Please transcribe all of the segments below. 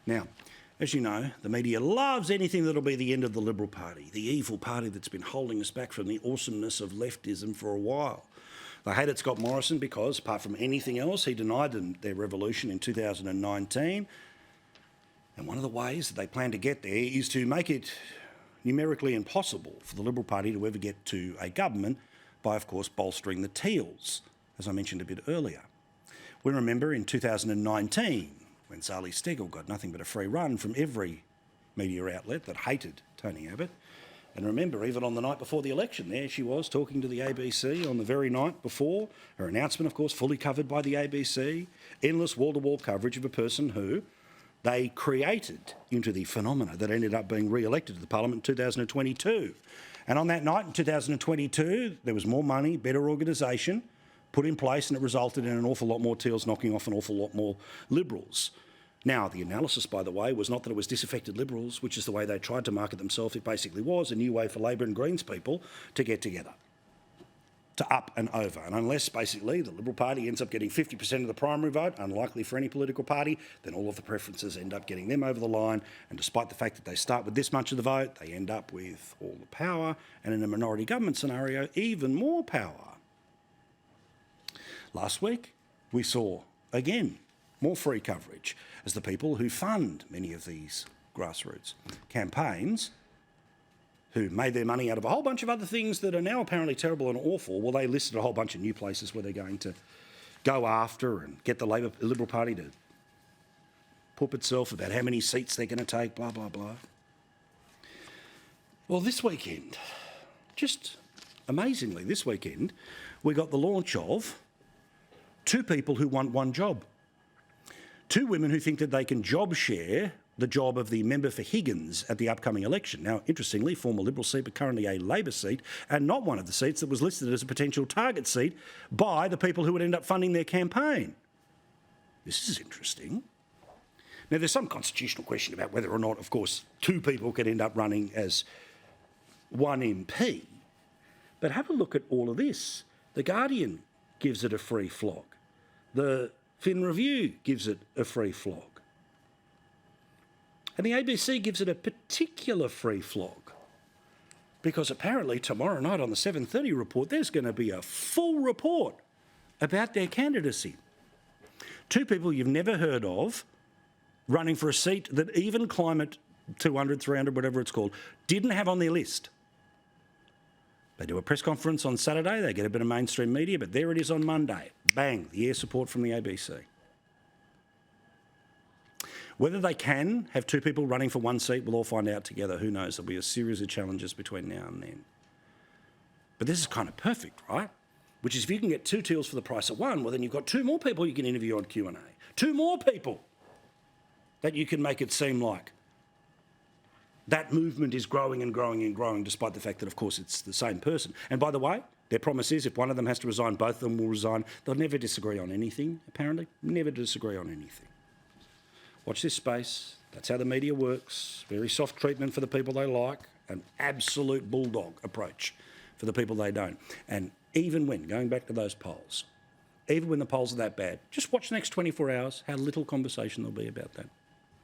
Now, as you know, the media loves anything that'll be the end of the Liberal Party, the evil party that's been holding us back from the awesomeness of leftism for a while. They hated Scott Morrison because, apart from anything else, he denied them their revolution in 2019. And one of the ways that they plan to get there is to make it numerically impossible for the Liberal Party to ever get to a government by, of course, bolstering the Teals, as I mentioned a bit earlier. We remember in 2019, when Zali Steggall got nothing but a free run from every media outlet that hated Tony Abbott. And remember, even on the night before the election, there she was talking to the ABC on the very night before. Her announcement, of course, fully covered by the ABC. Endless wall-to-wall coverage of a person who they created into the phenomena that ended up being re-elected to the Parliament in 2022. And on that night in 2022, there was more money, better organisation put in place, and it resulted in an awful lot more Teals knocking off an awful lot more Liberals. Now, the analysis, by the way, was not that it was disaffected Liberals, which is the way they tried to market themselves. It basically was a new way for Labor and Greens people to get together, to up and over. And unless, basically, the Liberal Party ends up getting 50% of the primary vote, unlikely for any political party, then all of the preferences end up getting them over the line. And despite the fact that they start with this much of the vote, they end up with all the power, and in a minority government scenario, even more power. Last week, we saw, again, more free coverage as the people who fund many of these grassroots campaigns, who made their money out of a whole bunch of other things that are now apparently terrible and awful, well, they listed a whole bunch of new places where they're going to go after and get the Liberal Party to poop itself about how many seats they're going to take, blah, blah, blah. Well, this weekend, just amazingly this weekend, we got the launch of two people who want one job. Two women who think that they can job share the job of the member for Higgins at the upcoming election. Now, interestingly, former Liberal seat, but currently a Labor seat, and not one of the seats that was listed as a potential target seat by the people who would end up funding their campaign. This is interesting. Now, there's some constitutional question about whether or not, of course, two people could end up running as one MP. But have a look at all of this. The Guardian gives it a free flog. The Fin Review gives it a free flog. And the ABC gives it a particular free flog, because apparently tomorrow night on the 7:30 report, there's going to be a full report about their candidacy. Two people you've never heard of running for a seat that even Climate 200, 300, whatever it's called, didn't have on their list. They do a press conference on Saturday, they get a bit of mainstream media, but there it is on Monday. Bang, the air support from the ABC. Whether they can have two people running for one seat, we'll all find out together. Who knows? There'll be a series of challenges between now and then. But this is kind of perfect, right? Which is, if you can get two Teals for the price of one, well, then you've got two more people you can interview on Q&A. Two more people that you can make it seem like that movement is growing and growing and growing, despite the fact that, of course, it's the same person. And by the way, their promise is if one of them has to resign, both of them will resign. They'll never disagree on anything, apparently. Never disagree on anything. Watch this space. That's how the media works. Very soft treatment for the people they like. An absolute bulldog approach for the people they don't. And even when, going back to those polls, even when the polls are that bad, just watch the next 24 hours how little conversation there'll be about that.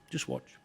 Just watch.